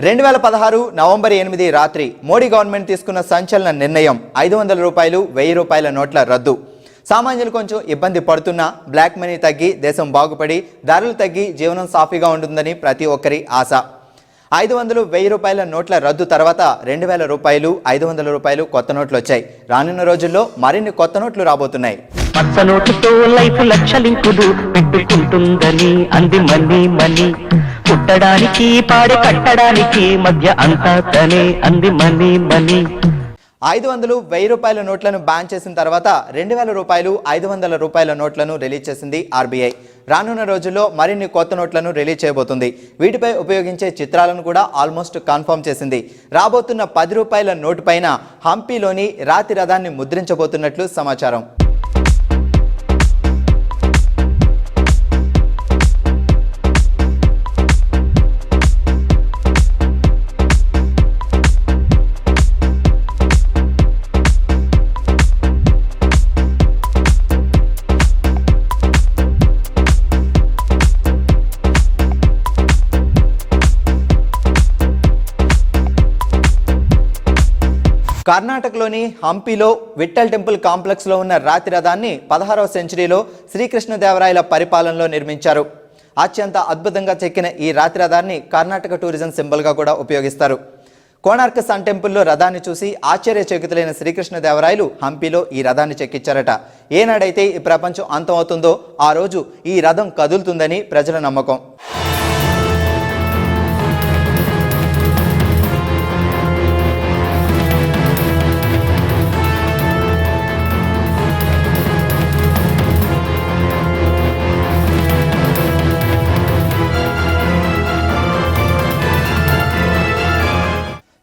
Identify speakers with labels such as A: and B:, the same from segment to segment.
A: 2016 November 8 రాత్రి Modi government తీసుకున్న సంచలన నిర్ణయం 500 రూపాయలు 1000 రూపాయల నోట్ల రద్దు. సామాన్యులు కొంచెం ఇబ్బంది పడుతున్నా బ్లాక్ మనీ తగ్గి దేశం బాగుపడి ధరలు తగ్గి జీవనం సాఫీగా ఉంటుందని ప్రతి ఒక్కరి ఆశ. 500 1000 రూపాయల నోట్ల రద్దు తర్వాత 2000 రూపాయలు 500 రూపాయలు కొత్త నోట్లు వచ్చాయి. రానున్న రోజుల్లో మరిన్ని కొత్త నోట్లు రాబోతున్నాయి.
B: పచ్చ నోటుతో లైఫ్ లక్షలింకులు పెట్టుకుంటుందని అంది మనీ పుట్టడానికి పాడి కట్టడానికి మధ్య అంతా తనే అంది మనీ
A: 500 1000 రూపాయల నోట్లను బ్యాన్ చేసిన తర్వాత 2000 రూపాయలు 500 రూపాయల నోట్లను రిలీజ్ చేసింది ఆర్బీఐ. రానున్న రోజుల్లో మరిన్ని కొత్త నోట్లను రిలీజ్ చేయబోతుంది. వీటిపై ఉపయోగించే చిత్రాలను కూడా ఆల్మోస్ట్ కన్ఫర్మ్ చేసింది. రాబోతున్న 10 రూపాయల నోటు పైన హంపీలోని రాతి రథాన్ని ముద్రించబోతున్నట్లు సమాచారం. కర్ణాటకలోని హంపీలో విఠల్ టెంపుల్ కాంప్లెక్స్లో ఉన్న రాతి రథాన్ని 16వ సెంచరీలో శ్రీకృష్ణదేవరాయల పరిపాలనలో నిర్మించారు. అత్యంత అద్భుతంగా చెక్కిన ఈ రాతి రథాన్ని కర్ణాటక టూరిజం సింబల్గా కూడా ఉపయోగిస్తారు. కోణార్క్ సన్ టెంపుల్లో రథాన్ని చూసి ఆశ్చర్యచకితులైన శ్రీకృష్ణదేవరాయలు హంపీలో ఈ రథాన్ని చెక్కించారట. ఏనాడైతే ఈ ప్రపంచం అంతమవుతుందో ఆ రోజు ఈ రథం కదులుతుందని ప్రజల నమ్మకం.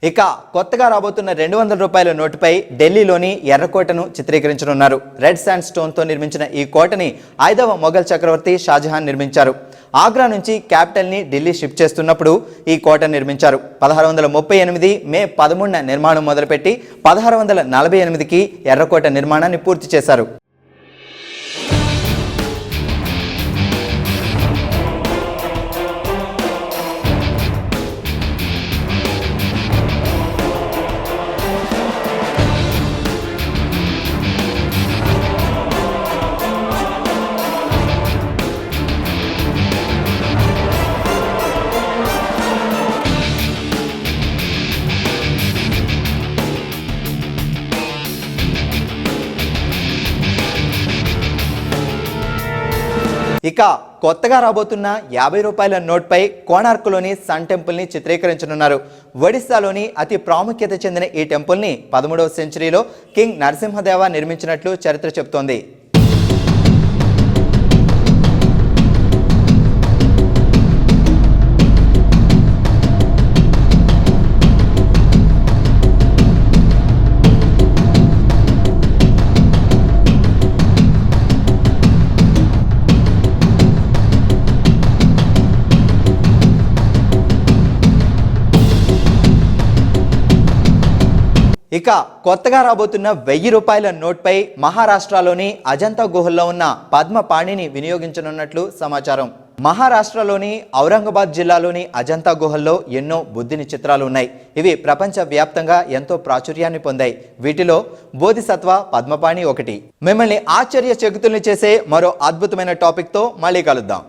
A: ఇక కొత్తగా రాబోతున్న 200 రూపాయల నోటుపై ఢిల్లీలోని ఎర్రకోటను చిత్రీకరించనున్నారు. రెడ్ శాండ్ స్టోన్తో నిర్మించిన ఈ కోటని 5వ మొఘల్ చక్రవర్తి షాజహాన్ నిర్మించారు. ఆగ్రా నుంచి క్యాపిటల్ని ఢిల్లీ షిఫ్ట్ చేస్తున్నప్పుడు ఈ కోట నిర్మించారు. 1638 మే 13న నిర్మాణం మొదలుపెట్టి 1648కి ఎర్రకోట నిర్మాణాన్ని పూర్తి చేశారు. ఇక కొత్తగా రాబోతున్న 50 రూపాయల నోట్పై కోణార్క్లోని సన్ టెంపుల్ని చిత్రీకరించనున్నారు. ఒడిశాలోని అతి ప్రాముఖ్యత చెందిన ఈ టెంపుల్ని 13వ సెంచరీలో కింగ్ నరసింహదేవ నిర్మించినట్లు చరిత్ర చెబుతోంది. ఇక కొత్తగా రాబోతున్న 1000 రూపాయల నోట్పై మహారాష్ట్రలోని అజంతా గుహల్లో ఉన్న పద్మపాణిని వినియోగించనున్నట్లు సమాచారం. మహారాష్ట్రలోని ఔరంగాబాద్ జిల్లాలోని అజంతా గుహల్లో ఎన్నో బుద్ధిని చిత్రాలు ఉన్నాయి. ఇవి ప్రపంచ వ్యాప్తంగా ఎంతో ప్రాచుర్యాన్ని పొందాయి. వీటిలో బోధిసత్వ పద్మపాణి ఒకటి. మిమ్మల్ని ఆశ్చర్యచకితుల్ని చేసే మరో అద్భుతమైన టాపిక్తో మళ్ళీ కలుద్దాం.